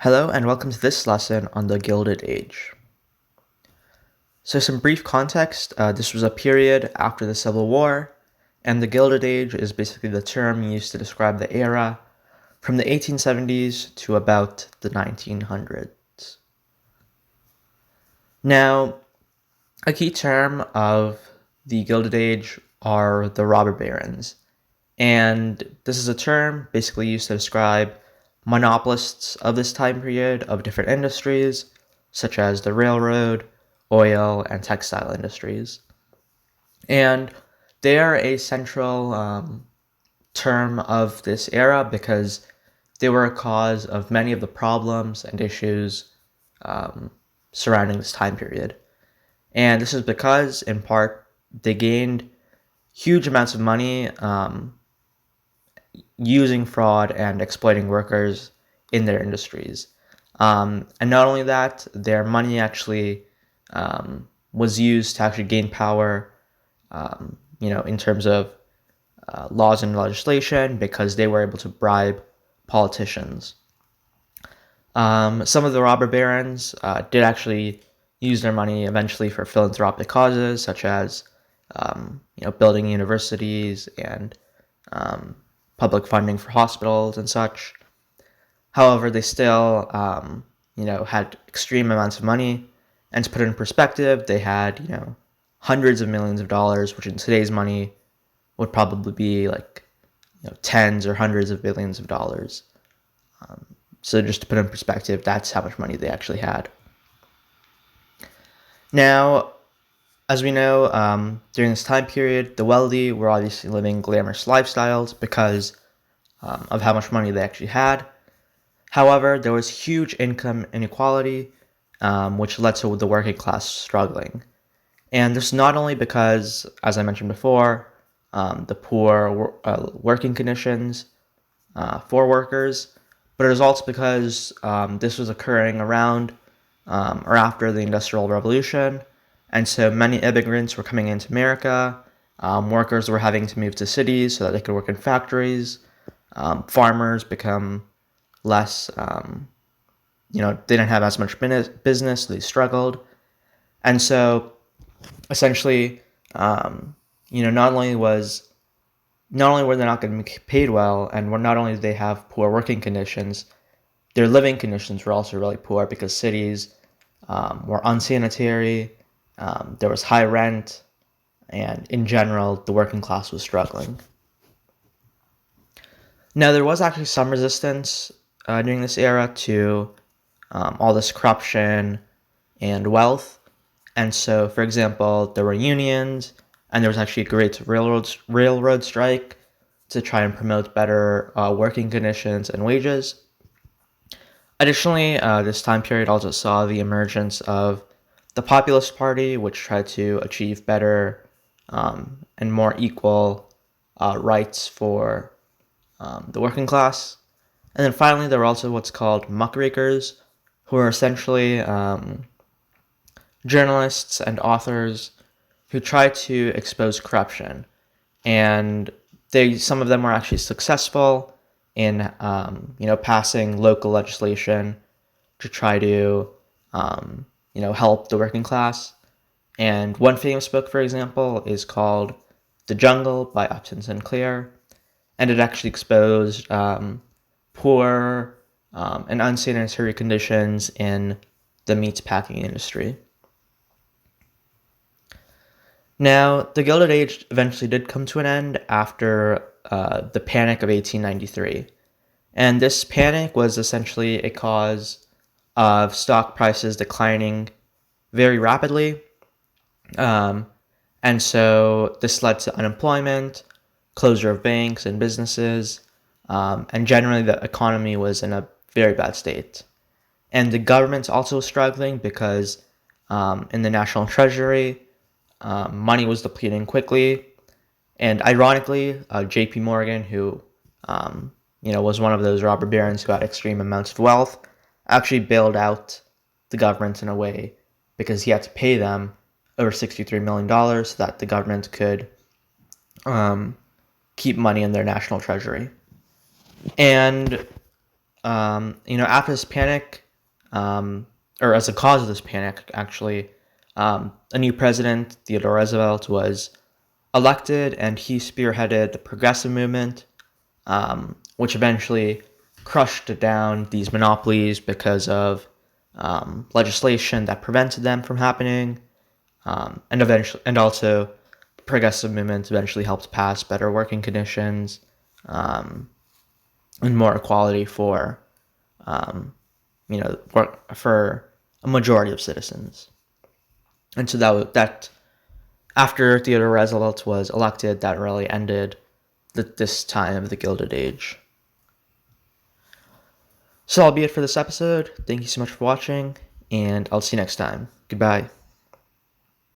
Hello and welcome to this lesson on the Gilded Age. So some brief context, this was a period after the Civil War, and the Gilded Age is basically the term used to describe the era from the 1870s to about the 1900s. Now, a key term of the Gilded Age are the robber barons, and this is a term basically used to describe monopolists of this time period of different industries, such as the railroad, oil, and textile industries. And they are a central term of this era because they were a cause of many of the problems and issues surrounding this time period. And this is because, in part, they gained huge amounts of money using fraud and exploiting workers in their industries. And not only that, their money actually was used to actually gain power, in terms of laws and legislation because they were able to bribe politicians. Some of the robber barons did actually use their money eventually for philanthropic causes, such as building universities and public funding for hospitals and such. However, they still, had extreme amounts of money. And to put it in perspective, they had, hundreds of millions of dollars, which in today's money would probably be like, tens or hundreds of billions of dollars. So just to put it in perspective, that's how much money they actually had. Now, as we know, during this time period, the wealthy were obviously living glamorous lifestyles because of how much money they actually had. However, there was huge income inequality, which led to the working class struggling. And this not only because, as I mentioned before, the poor working conditions for workers, but it was also because this was occurring around or after the Industrial Revolution. And so many immigrants were coming into America. Workers were having to move to cities so that they could work in factories. Farmers become less, they didn't have as much business, so they struggled. And so essentially, not only were they not going to be paid well, and not only did they have poor working conditions, their living conditions were also really poor because cities were unsanitary, there was high rent, and in general, the working class was struggling. Now, there was actually some resistance during this era to all this corruption and wealth. And so, for example, there were unions, and there was actually a great railroad strike to try and promote better working conditions and wages. Additionally, this time period also saw the emergence of the Populist Party, which tried to achieve better and more equal rights for the working class. And then finally, there were also what's called muckrakers, who are essentially journalists and authors who try to expose corruption. And some of them were actually successful in, passing local legislation to try to, help the working class. And one famous book, for example, is called The Jungle by Upton Sinclair. And it actually exposed poor and unsanitary conditions in the meat packing industry. Now, the Gilded Age eventually did come to an end after the Panic of 1893. And this panic was essentially a cause of stock prices declining very rapidly. And so this led to unemployment, closure of banks and businesses, and generally the economy was in a very bad state. And the government's also struggling because in the National Treasury, money was depleting quickly. And ironically, J.P. Morgan, who was one of those robber barons who had extreme amounts of wealth, actually bailed out the government in a way because he had to pay them over $63 million so that the government could keep money in their national treasury. And After this panic, or as a cause of this panic, actually, a new president, Theodore Roosevelt, was elected, and he spearheaded the progressive movement, which eventually crushed down these monopolies because of legislation that prevented them from happening, and also progressive movement eventually helped pass better working conditions, and more equality for work for a majority of citizens. And so that after Theodore Roosevelt was elected, that really ended this time of the Gilded Age. So that'll be it for this episode. Thank you so much for watching, and I'll see you next time. Goodbye.